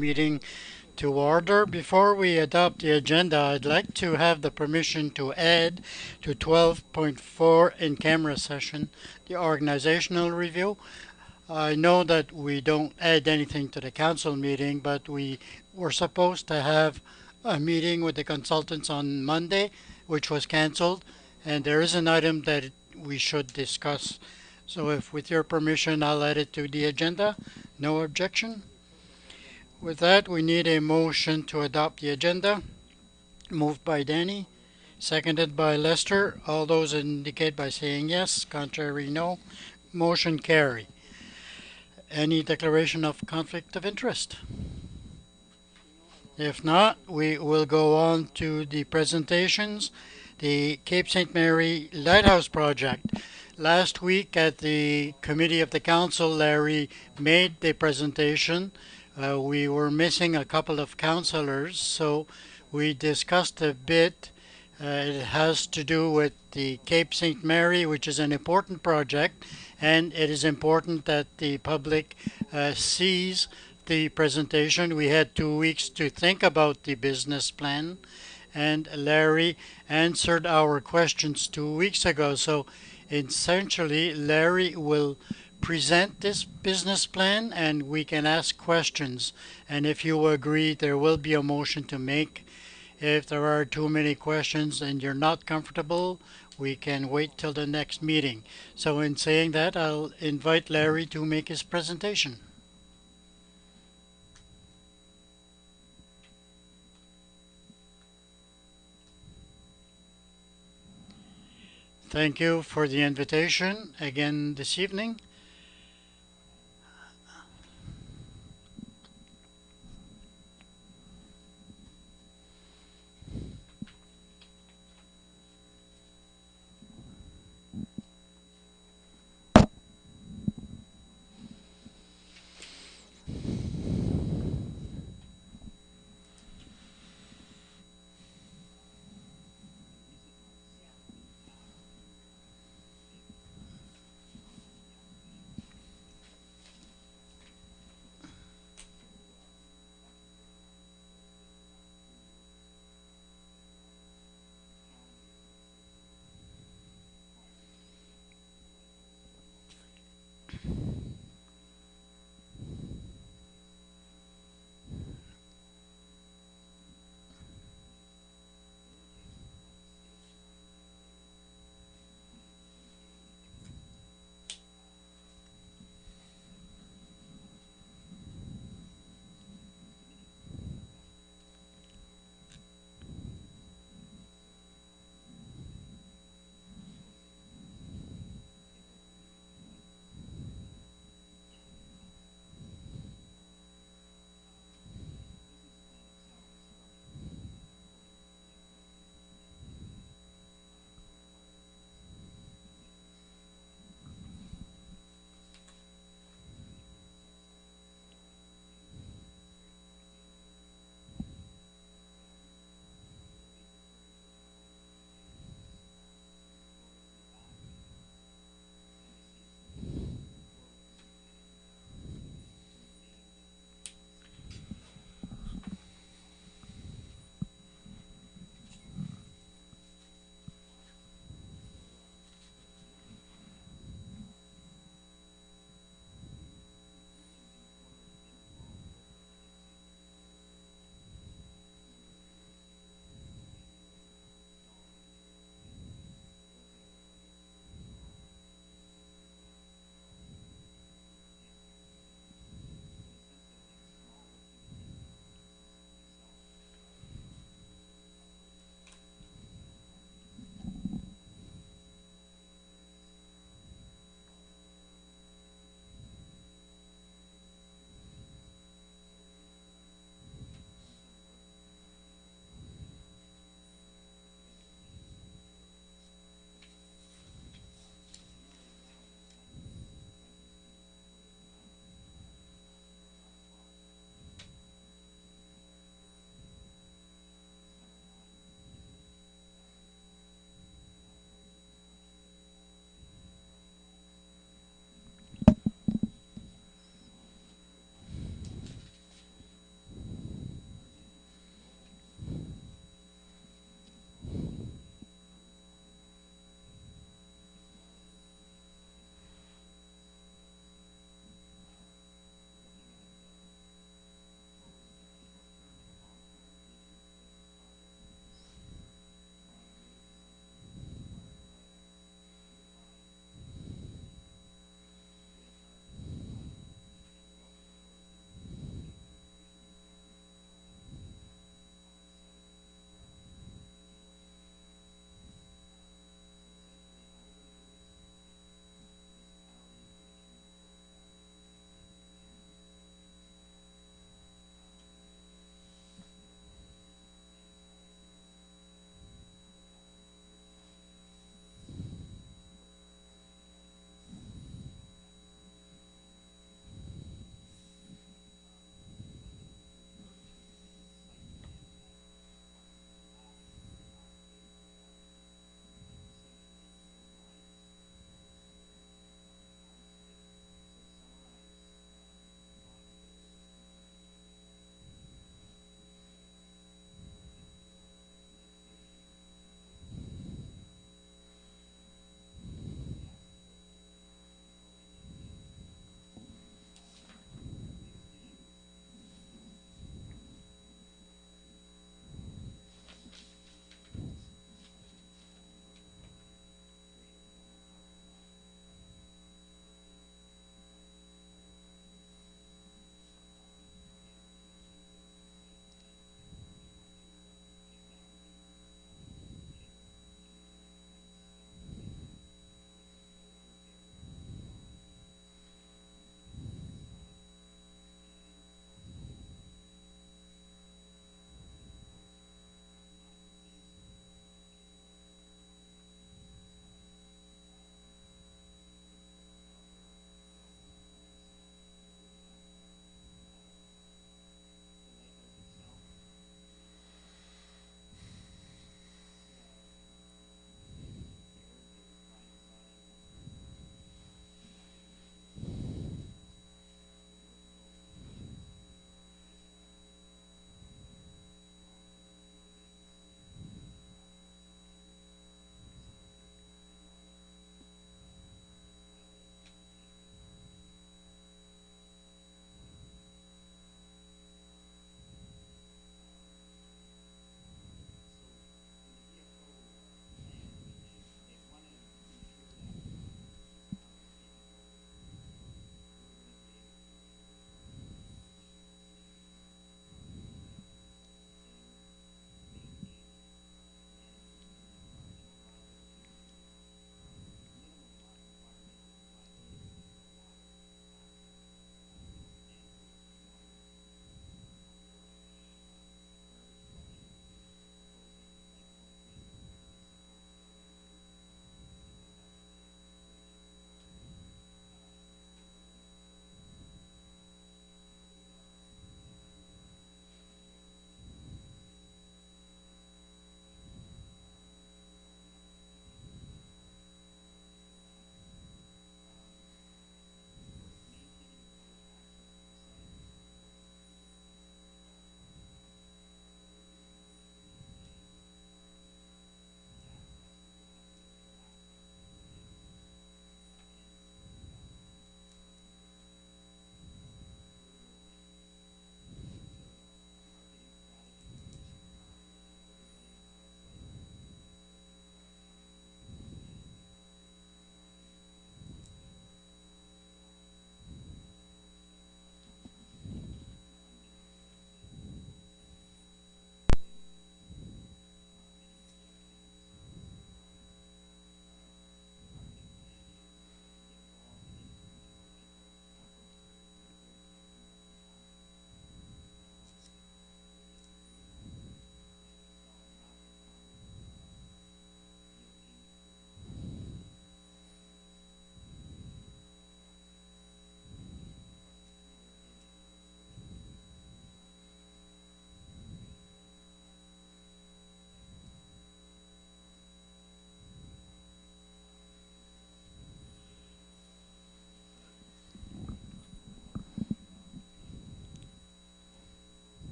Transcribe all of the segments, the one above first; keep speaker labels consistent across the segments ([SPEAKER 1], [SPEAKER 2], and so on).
[SPEAKER 1] meeting to order. Before we adopt the agenda, I'd like to have the permission to add to 12.4 in camera session the organizational review. I know that we don't add anything to the council meeting, but we were supposed to have a meeting with the consultants on Monday, which was canceled, and there is an item that we should discuss. So if with your permission, I'll add it to the agenda. No objection? With that, we need a motion to adopt the agenda. Moved by Danny, seconded by Lester. All those indicate by saying yes. Contrary, no. Motion carry. Any declaration of conflict of interest? If not, we will go on to the presentations. The Cape St. Mary Lighthouse Project. Last week at the committee of the council, Larry made the presentation. We were missing a couple of councillors, so we discussed a bit. It has to do with the Cape St. Mary, which is an important project, and it is important that the public sees the presentation. We had 2 weeks to think about the business plan, and Larry answered our questions 2 weeks ago. So essentially, Larry will present this business plan and we can ask questions. And if you agree, there will be a motion to make. If there are too many questions and you're not comfortable, we can wait till the next meeting. So in saying that, I'll invite Larry to make his presentation. Thank you for the invitation again this evening.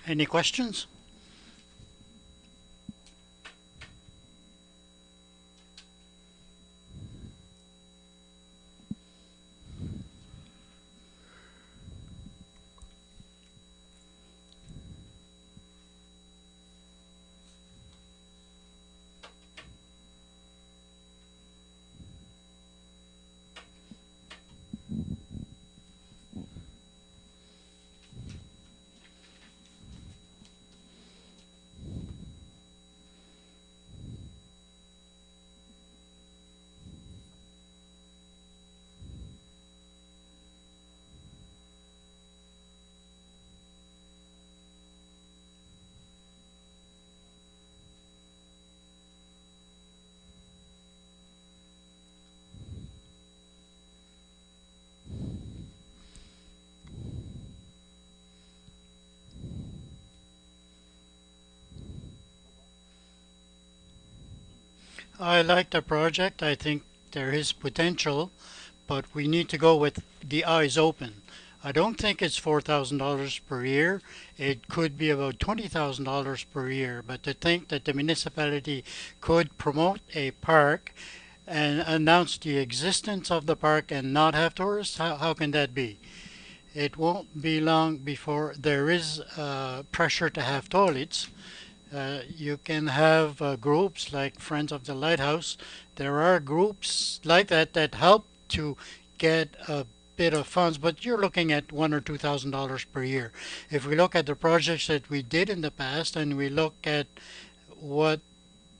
[SPEAKER 1] Any questions? I like the project. I think there is potential, but we need to go with the eyes open. I don't think it's $4,000 per year. It could be about $20,000 per year. But to think that the municipality could promote a park and announce the existence of the park and not have tourists, how can that be? It won't be long before there is pressure to have toilets. You can have groups like Friends of the Lighthouse. There are groups like that that help to get a bit of funds, but you're looking at $1 or $2,000 per year. If we look at the projects that we did in the past and we look at what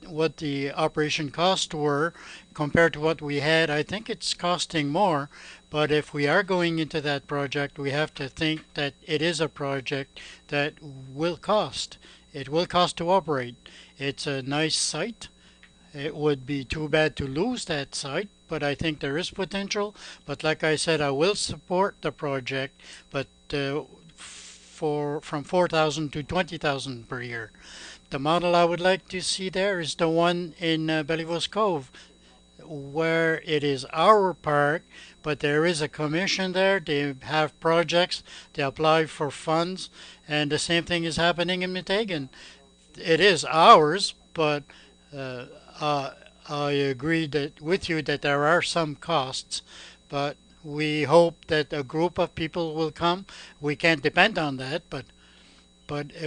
[SPEAKER 1] what the operation costs were compared to what we had, I think it's costing more. But if we are going into that project, we have to think that it is a project that will cost. It will cost to operate. It's a nice site. It would be too bad to lose that site, but I think there is potential. But like I said, I will support the project, but for from 4,000 to 20,000 per year. The model I would like to see there is the one in Belleville's Cove, where it is our park, but there is a commission there. They have projects, they apply for funds, and the same thing is happening in Metagan. It is ours, but uh, uh, I agree that with you that there are some costs, but we hope that a group of people will come. We can't depend on that, but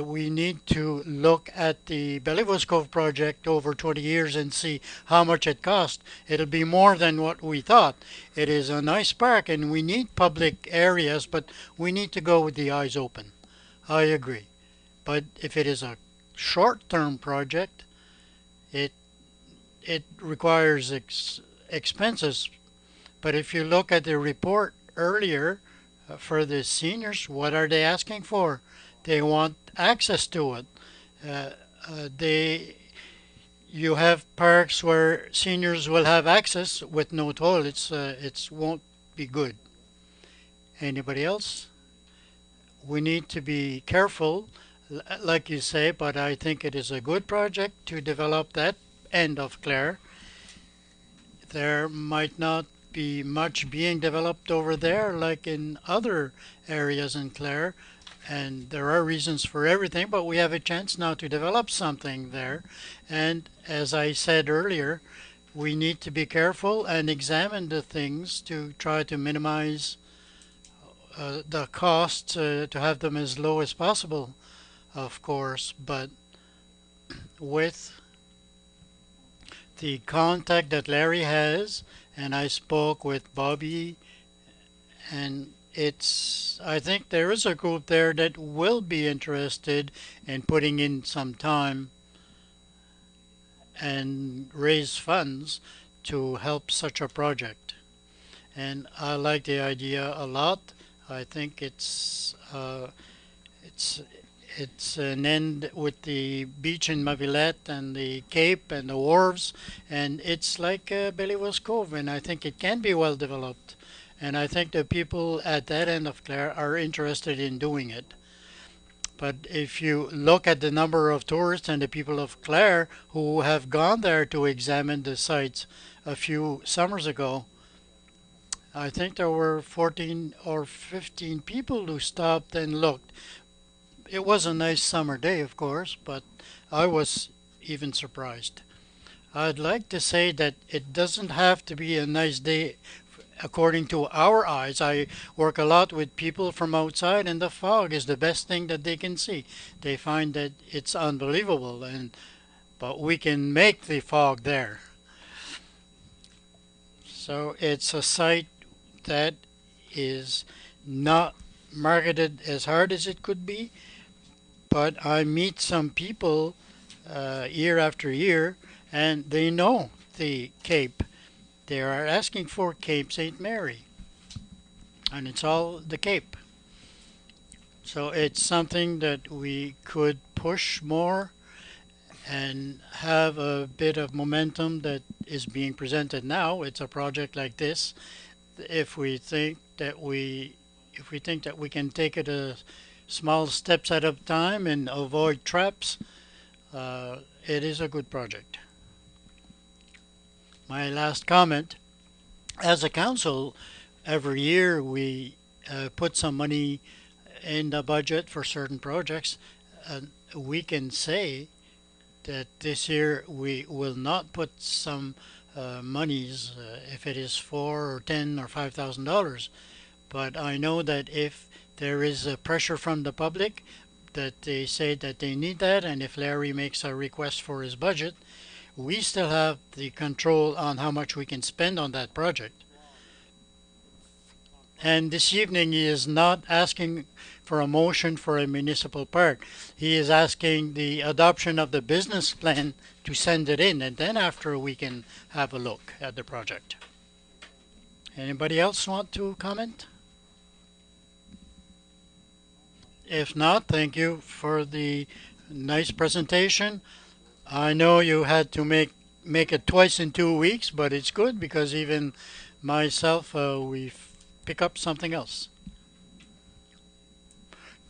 [SPEAKER 1] we need to look at the Belleville's Cove project over 20 years and see how much it cost. It'll be more than what we thought. It is a nice park and we need public areas, but we need to go with the eyes open. I agree. But if it is a short-term project, it it requires expenses. But if you look at the report earlier for the seniors, what are they asking for? They want access to it. Uh, they You have parks where seniors will have access with no toilets. It won't be good. Anybody else? We need to be careful, like you say, but I think it is a good project to develop that end of Clare. There might not be much being developed over there like in other areas in Clare, and there are reasons for everything, but we have a chance now to develop something there. And as I said earlier, we need to be careful and examine the things to try to minimize the costs to have them as low as possible, of course. But with the contact that Larry has, and I spoke with Bobby, and I think there is a group there that will be interested in putting in some time and raise funds to help such a project. And I like the idea a lot. I think it's it's an end with the beach in Mavillette and the Cape and the wharves, and it's like Belleville's Cove, and I think it can be well developed. And I think the people at that end of Clare are interested in doing it. But if you look at the number of tourists and the people of Clare who have gone there to examine the sites a few summers ago, I think there were 14 or 15 people who stopped and looked. It was a nice summer day, of course, but I was even surprised. I'd like to say that it doesn't have to be a nice day according to our eyes. I work a lot with people from outside, and the fog is the best thing that they can see. They find that it's unbelievable, and but we can make the fog there. So it's a site that is not marketed as hard as it could be, but I meet some people year after year, and they know the Cape. They are asking for Cape St. Mary, and it's all the Cape. So it's something that we could push more and have a bit of momentum that is being presented now. It's a project like this. If we think that we can take it a small steps at a time and avoid traps, it is a good project. My last comment: as a council, every year we put some money in the budget for certain projects, and we can say that this year we will not put some monies if it is $4 or $10 or $5,000. But I know that if there is a pressure from the public that they say that they need that, and if Larry makes a request for his budget, we still have the control on how much we can spend on that project. And this evening he is not asking for a motion for a municipal park. He is asking the adoption of the business plan to send it in, and then after we can have a look at the project. Anybody else want to comment? If not, thank you for the nice presentation. I know you had to make it twice in 2 weeks, but it's good because even myself, we pick up something else.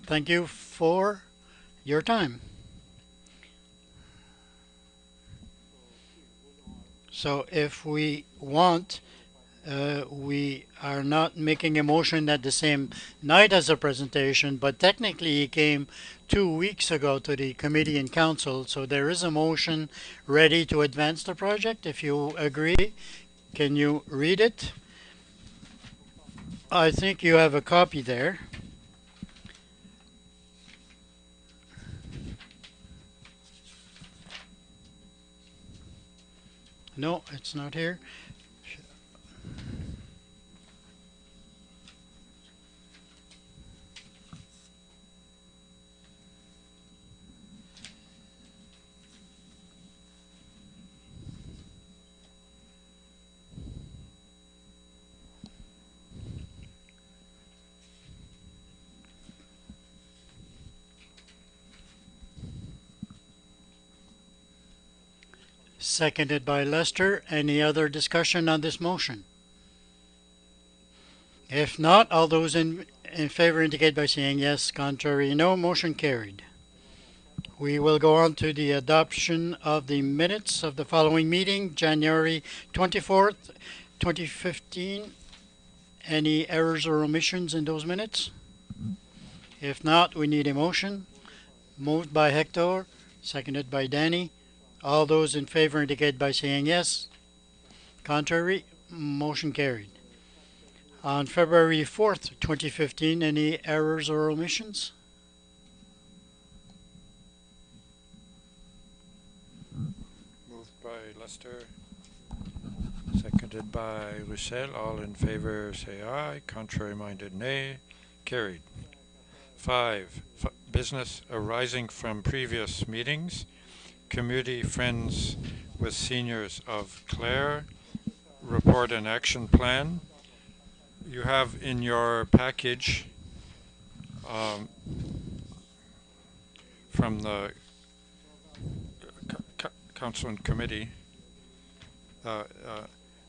[SPEAKER 1] Thank you for your time. So if we want, we are not making a motion at the same night as the presentation, but technically he came 2 weeks ago to the committee and council, so there is a motion ready to advance the project. If you agree, can you read it? I think you have a copy there. No, it's not here. Seconded by Lester. Any other discussion on this motion? If not, all those in favor indicate by saying yes. Contrary, no. Motion carried. We will go on to the adoption of the minutes of the following meeting, January 24th, 2015. Any errors or omissions in those minutes? If not, we need a motion. Moved by Hector, seconded by Danny. All those in favor indicate by saying yes. Contrary, motion carried. On February 4th, 2015, any errors or omissions?
[SPEAKER 2] Moved by Lester, seconded by Roussel. All in favor say aye. Contrary minded nay. Carried. 5. Business arising from previous meetings. Community Friends with Seniors of Clare. Report and action plan. You have in your package from the council and committee.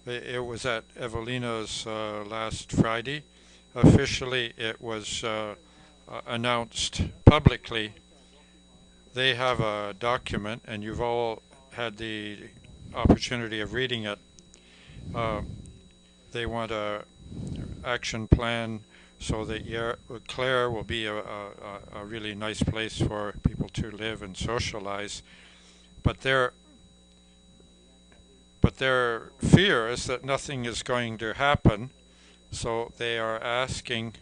[SPEAKER 2] It was at Evelina's last Friday. Officially, it was announced publicly. They have a document, and you've all had the opportunity of reading it. They want a action plan so that Clare will be a really nice place for people to live and socialize. But their fear is that nothing is going to happen, so they are asking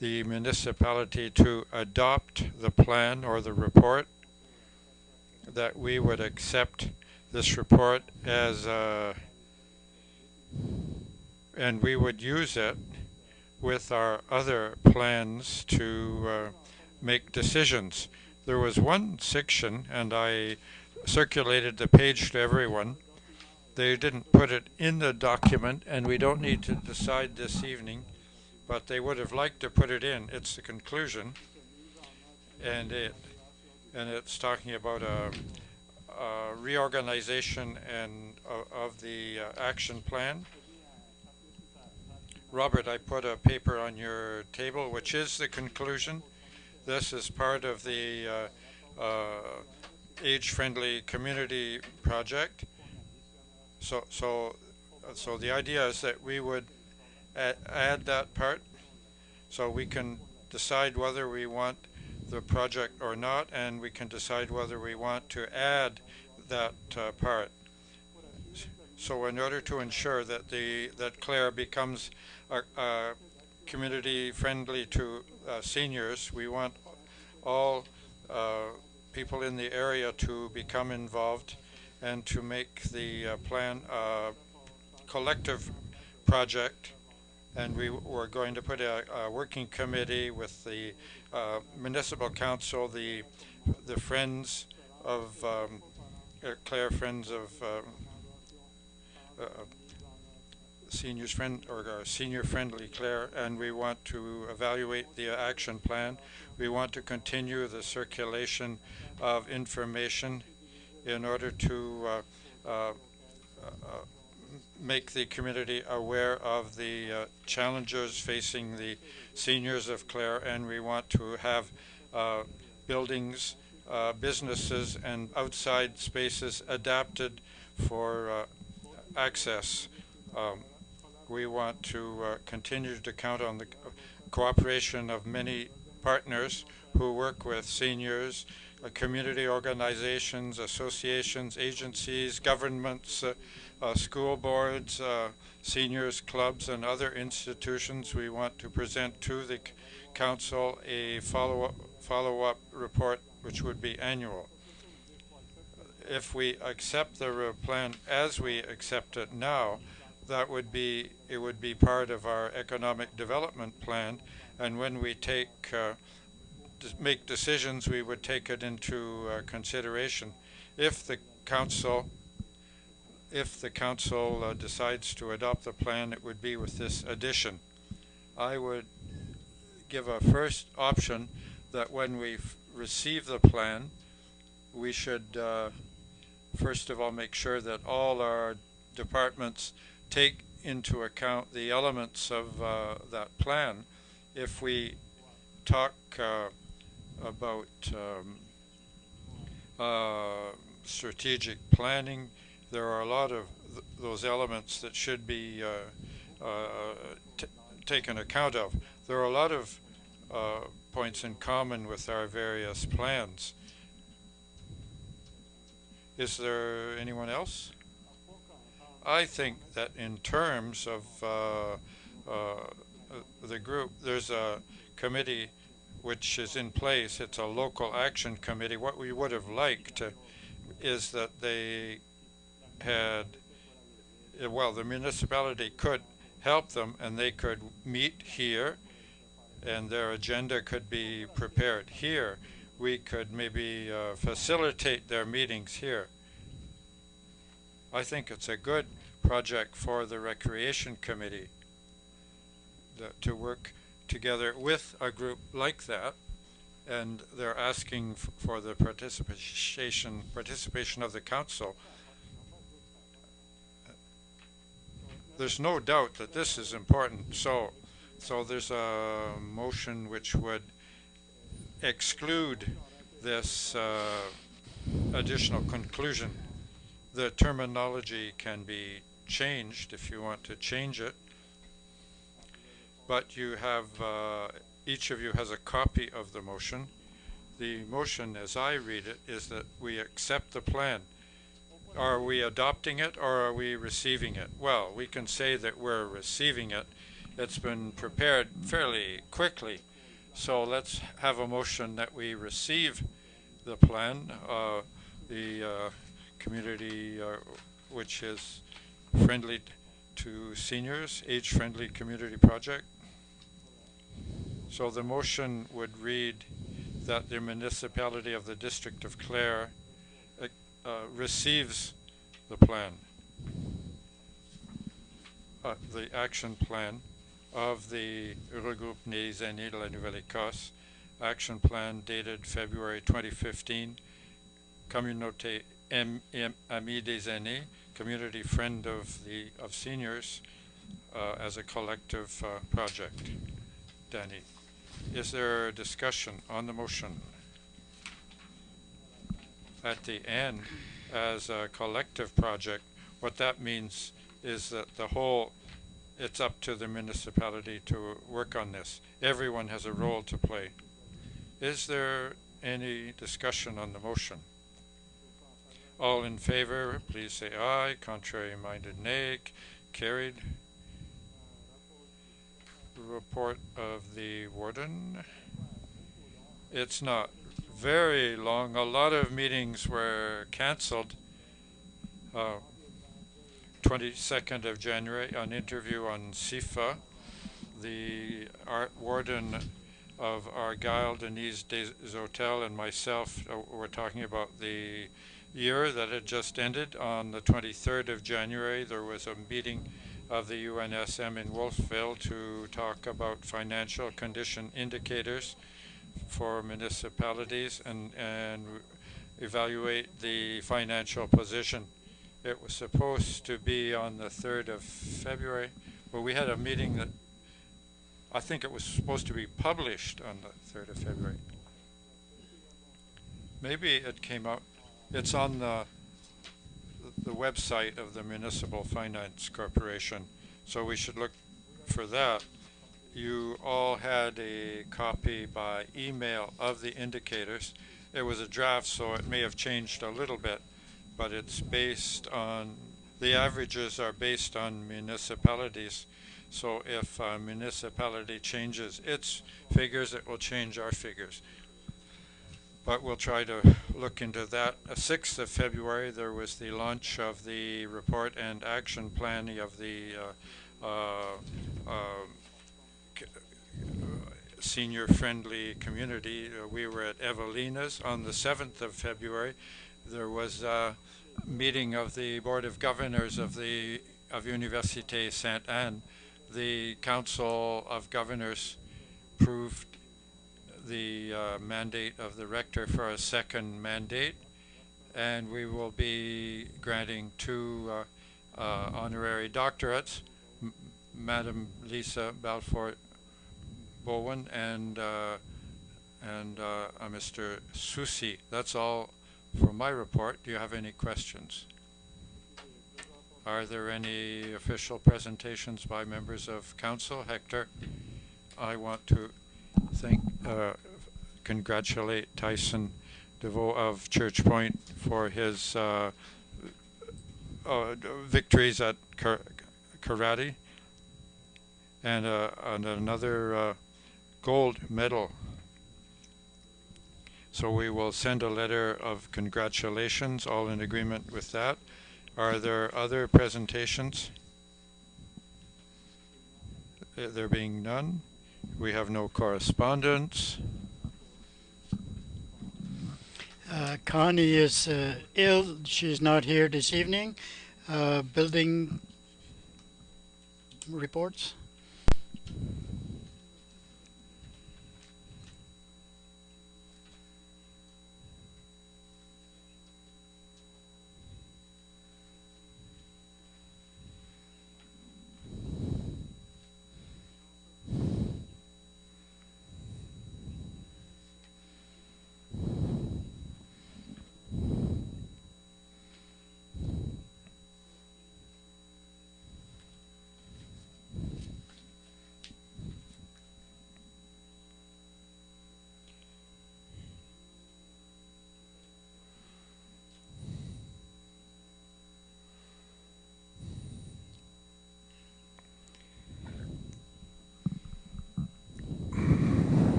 [SPEAKER 2] the municipality to adopt the plan or the report, that we would accept this report as and we would use it with our other plans to make decisions. There was one section, and I circulated the page to everyone. They didn't put it in the document, and we don't need to decide this evening, but they would have liked to put it in. It's the conclusion, and it's talking about a reorganization and of the action plan. Robert, I put a paper on your table, which is the conclusion. This is part of the age-friendly community project. So the idea is that we would add that part, so we can decide whether we want the project or not, and we can decide whether we want to add that part. So in order to ensure that that Clare becomes a community friendly to seniors, we want all people in the area to become involved and to make the plan a collective project. And we were going to put a working committee with the municipal council, the friends of Clare, friends of seniors friend or senior friendly Clare, and we want to evaluate the action plan. We want to continue the circulation of information in order to make the community aware of the challenges facing the seniors of Clare, and we want to have buildings, businesses, and outside spaces adapted for access. We want to continue to count on the cooperation of many partners who work with seniors, community organizations, associations, agencies, governments, school boards, seniors clubs, and other institutions. We want to present to the council a follow-up report, which would be annual. If we accept the plan as we accept it now, it would be part of our economic development plan, and when we make decisions, we would take it into consideration. If the council decides to adopt the plan, it would be with this addition. I would give a first option that when we receive the plan, we should first of all make sure that all our departments take into account the elements of that plan. If we talk about strategic planning, there are a lot of those elements that should be taken account of. There are a lot of points in common with our various plans. Is there anyone else? I think that in terms of the group, there's a committee which is in place. It's a local action committee. What we would have liked is that they had, well, the municipality could help them, and they could meet here, and their agenda could be prepared here. We could maybe facilitate their meetings here. I think it's a good project for the Recreation Committee to work together with a group like that, and they're asking for the participation of the council. There's no doubt that this is important. So there's a motion which would exclude this additional conclusion. The terminology can be changed if you want to change it. but you have, each of you has a copy of the motion. The motion, as I read it, is that we accept the plan. Are we adopting it or are we receiving it? Well, we can say that we're receiving it. It's been prepared fairly quickly. So let's have a motion that we receive the plan, the community which is friendly to seniors, age-friendly community project. So the motion would read that the municipality of the District of Clare receives the plan, the action plan of the Regroupement des Aînés de la Nouvelle-Écosse, action plan dated February 2015, Communauté Amie des Aînés, community friend of seniors, as a collective project. Danny, is there a discussion on the motion? At the end, as a collective project, what that means is that it's up to the municipality to work on this. Everyone has a role to play. Is there any discussion on the motion? All in favor, please say aye. Contrary minded, nay. Carried. Report of the warden. It's not very long. A lot of meetings were cancelled. 22nd of January, an interview on SIFA. The art warden of Argyle, Denise Desautels, and myself were talking about the year that had just ended. On the 23rd of January, there was a meeting of the UNSM in Wolfville to talk about financial condition indicators for municipalities and evaluate the financial position. It was supposed to be on the 3rd of February, but we had a meeting that I think it was supposed to be published on the 3rd of February. Maybe it came out. It's on the website of the Municipal Finance Corporation, so we should look for that. You all had a copy by email of the indicators. It was a draft, so it may have changed a little bit, but it's based on, the averages are based on municipalities. So if a municipality changes its figures, it will change our figures. But we'll try to look into that. 6th of February, there was the launch of the report and action plan of the senior-friendly community. We were at Evelina's. On the 7th of February, there was a meeting of the Board of Governors of Université Sainte-Anne. The Council of Governors approved the mandate of the rector for a second mandate, and we will be granting 2 honorary doctorates, Madam Lisa Balfour Bowen and Mr. Susi. That's all for my report. Do you have any questions? Are there any official presentations by members of council? Hector, I want to congratulate Tyson DeVoe of Church Point for his victories at karate and another gold medal. So we will send a letter of congratulations, all in agreement with that. Are there other presentations? There being none, we have no correspondence.
[SPEAKER 1] Connie is ill. She's not here this evening. Building reports.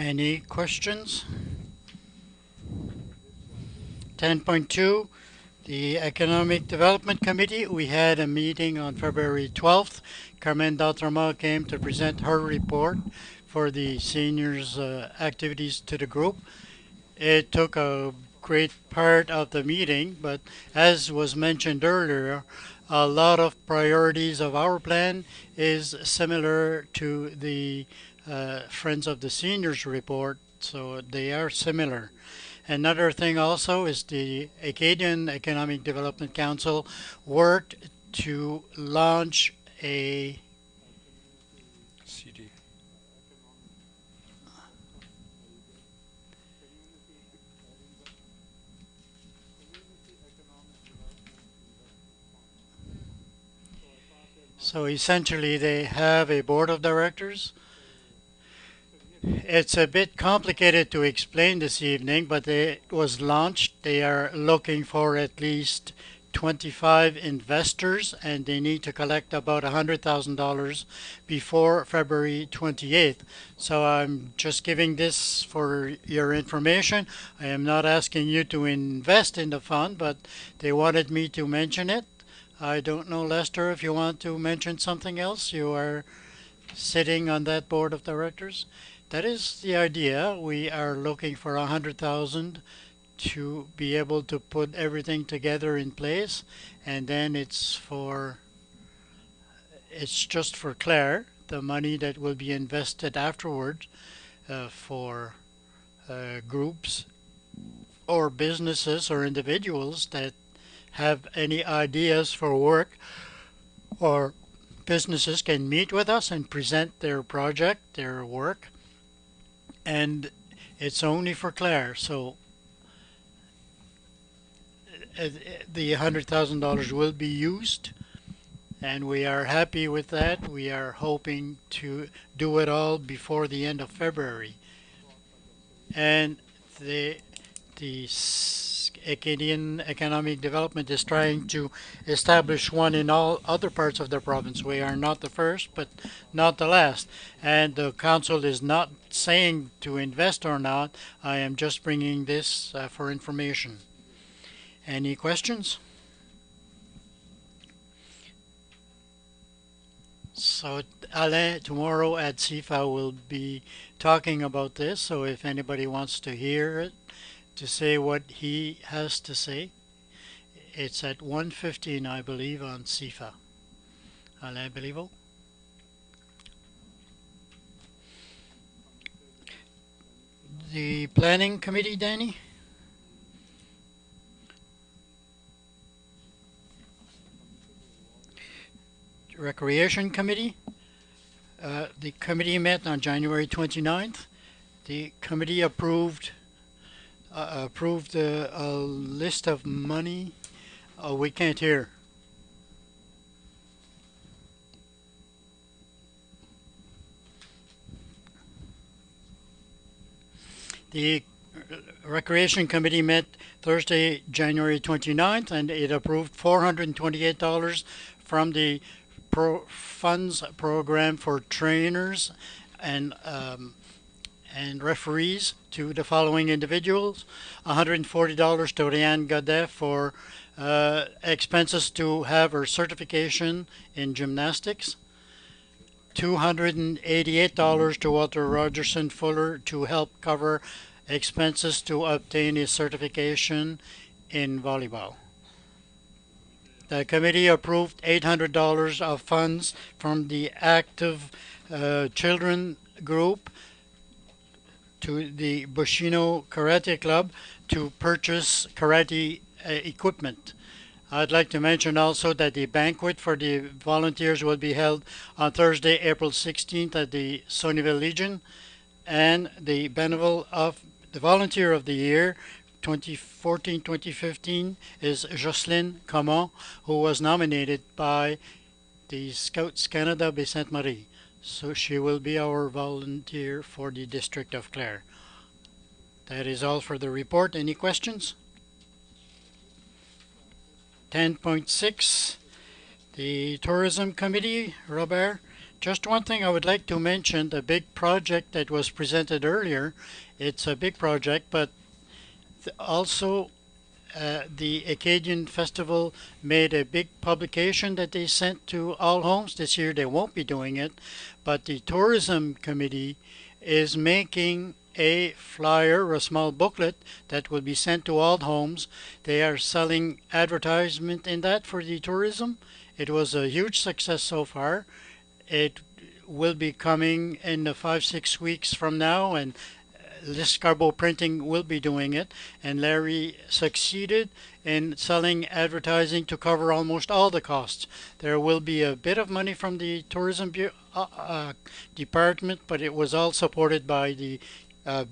[SPEAKER 1] Any questions? 10.2, the Economic Development Committee. We had a meeting on February 12th. Carmen Dautrama came to present her report for the seniors' activities to the group. It took a great part of the meeting, but as was mentioned earlier, a lot of priorities of our plan is similar to the Friends of the Seniors report, so they are similar. Another thing also is the Acadian Economic Development Council worked to launch a
[SPEAKER 2] CD.
[SPEAKER 1] so essentially they have a board of directors. It's a bit complicated to explain this evening, but it was launched. They are looking for at least 25 investors and they need to collect about $100,000 before February 28th. So I'm just giving this for your information. I am not asking you to invest in the fund, but they wanted me to mention it. I don't know, Lester, if you want to mention something else. You are sitting on that board of directors. That is the idea. We are looking for 100,000 to be able to put everything together in place, and then it's just for Clare, the money that will be invested afterward for groups or businesses or individuals that have any ideas for work, or businesses can meet with us and present their project, their work, and it's only for Clare. So the $100,000 will be used, and we are happy with that. We are hoping to do it all before the end of February. And the the Acadian Economic Development is trying to establish one in all other parts of the province. We are not the first, but not the last. And the council is not saying to invest or not. I am just bringing this for information. Any questions? So Alain tomorrow at CIFA will be talking about this. So if anybody wants to hear it, to say what he has to say, it's at 1:15, I believe, on CIFA. Alain Beliveau. The planning committee, Danny? Recreation committee. The committee met on January 29th. The committee approved a list of money. Oh, we can't hear. The Recreation Committee met Thursday, January 29th, and it approved $428 from the funds program for trainers and referees to the following individuals: $140 to Rianne Godet for expenses to have her certification in gymnastics, $288 to Walter Rogerson Fuller to help cover expenses to obtain his certification in volleyball. The committee approved $800 of funds from the Active Children Group to the Bushido Karate Club to purchase karate equipment. I'd like to mention also that the banquet for the volunteers will be held on Thursday, April 16th at the Sonyville Legion, and the Beneville of the Volunteer of the Year 2014-2015 is Jocelyn Comment, who was nominated by the Scouts Canada Baie Sainte Marie. So she will be our volunteer for the District of Clare. That is all for the report. Any questions? 10.6, the Tourism Committee, Robert. Just one thing I would like to mention, the big project that was presented earlier. It's a big project, but also the Acadian Festival made a big publication that they sent to all homes. This year they won't be doing it, but the Tourism Committee is making a flyer or a small booklet that will be sent to all homes. They are selling advertisement in that for the tourism. It was a huge success so far. It will be coming in the 5 6 weeks from now, and this Carbo Printing will be doing it. And Larry succeeded in selling advertising to cover almost all the costs. There will be a bit of money from the tourism department, but it was all supported by the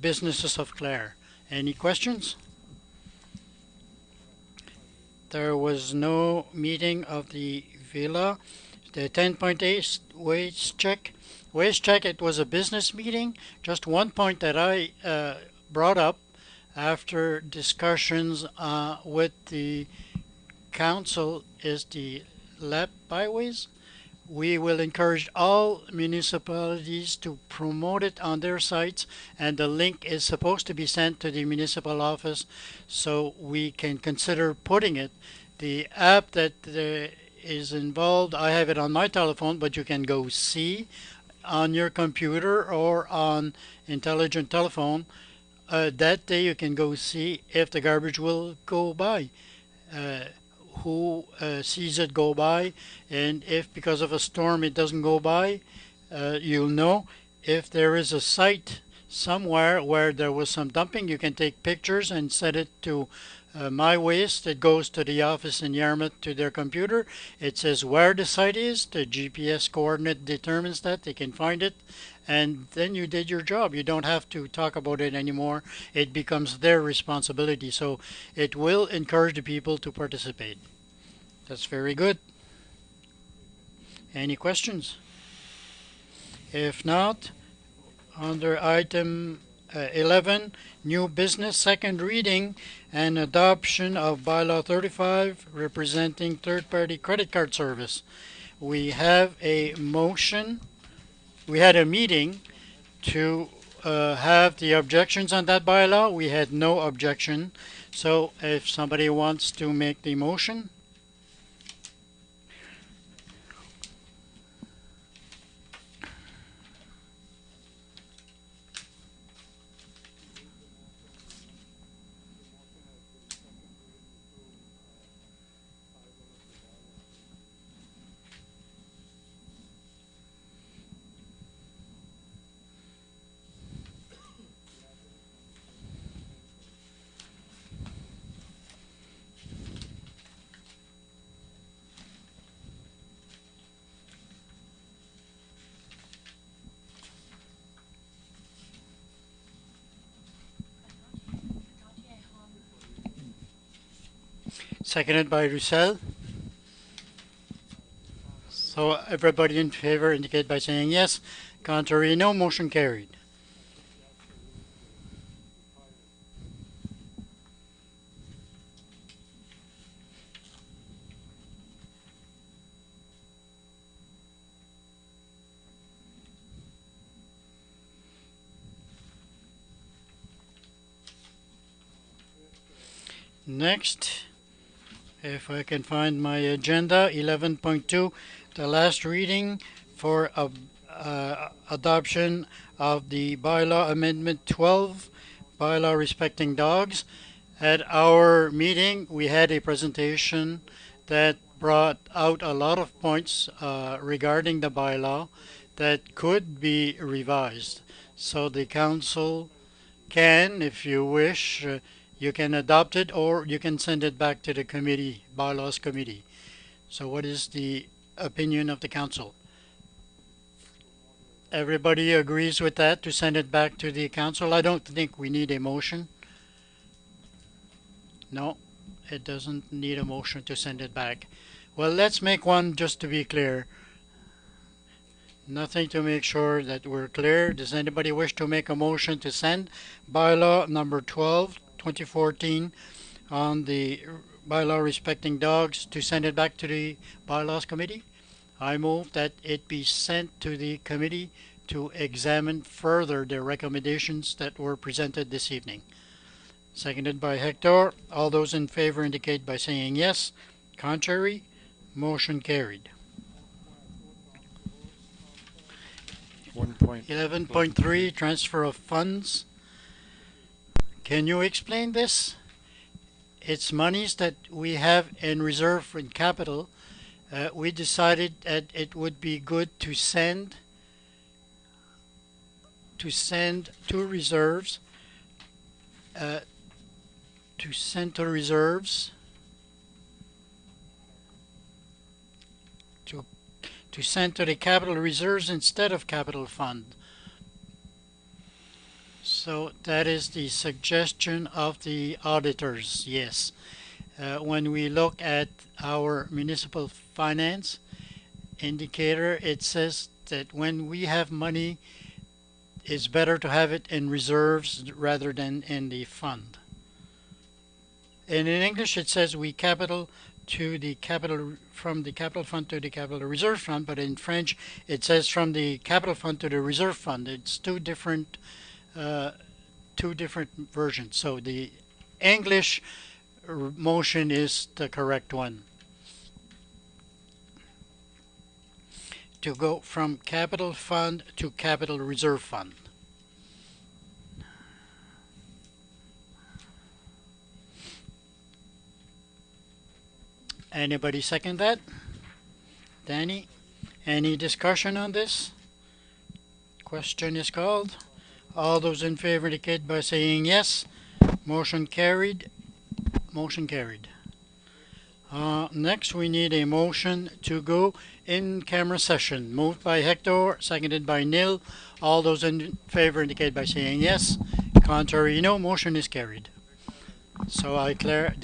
[SPEAKER 1] businesses of Clare. Any questions? There was no meeting of the villa. The 10.8 wage check. Wage check, it was a business meeting. Just one point that I brought up after discussions with the council is the lap byways. We will encourage all municipalities to promote it on their sites, and the link is supposed to be sent to the municipal office so we can consider putting it. The app that is involved, I have it on my telephone, but you can go see on your computer or on intelligent telephone. That day you can go see if the garbage will go by. Uh, who sees it go by, and if because of a storm it doesn't go by, you'll know. If there is a site somewhere where there was some dumping, you can take pictures and set it to my waste. It goes to the office in Yarmouth to their computer. It says where the site is. The GPS coordinate determines that. They can find it, and then you did your job. You don't have to talk about it anymore. It becomes their responsibility. So it will encourage the people to participate. That's very good. Any questions? If not, under item 11, new business, second reading and adoption of bylaw 35 representing third-party credit card service. We have a motion. We had a meeting to have the objections on that bylaw. We had no objection. So if somebody wants to make the motion. Seconded by Roussel. So everybody in favor indicate by saying yes. Contrary, no. Motion carried. Next, if I can find my agenda, 11.2, the last reading for adoption of the bylaw amendment 12, bylaw respecting dogs. At our meeting, we had a presentation that brought out a lot of points regarding the bylaw that could be revised. So the council can, if you wish, you can adopt it or you can send it back to the committee, bylaws committee. So what is the opinion of the council? Everybody agrees with that, to send it back to the council? I don't think we need a motion. No, it doesn't need a motion to send it back. Well, let's make one just to be clear. Nothing to make sure that we're clear. Does anybody wish to make a motion to send bylaw number 12, 2014 on the bylaw respecting dogs, to send it back to the bylaws committee? I move that it be sent to the committee to examine further the recommendations that were presented this evening. Seconded by Hector. All those in favor indicate by saying yes. Contrary? Motion carried. 11.3 Transfer of funds. Can you explain this? It's monies that we have in reserve in capital. We decided that it would be good to send to reserves to send to reserves to send to the capital reserves instead of capital fund. So that is the suggestion of the auditors, yes. When we look at our municipal finance indicator, it says that when we have money, it's better to have it in reserves rather than in the fund. And in English it says we capital to the capital from the capital fund to the capital reserve fund, but in French it says from the capital fund to the reserve fund. It's two different versions. So the English motion is the correct one. To go from capital fund to capital reserve fund. Anybody second that? Danny? Any discussion on this? Question is called. All those in favor indicate by saying yes. Motion carried. Motion carried. Next we need a motion to go in camera session. Moved by Hector, seconded by Neil. All those in favor indicate by saying yes. Contrary, no. Motion is carried. So I declare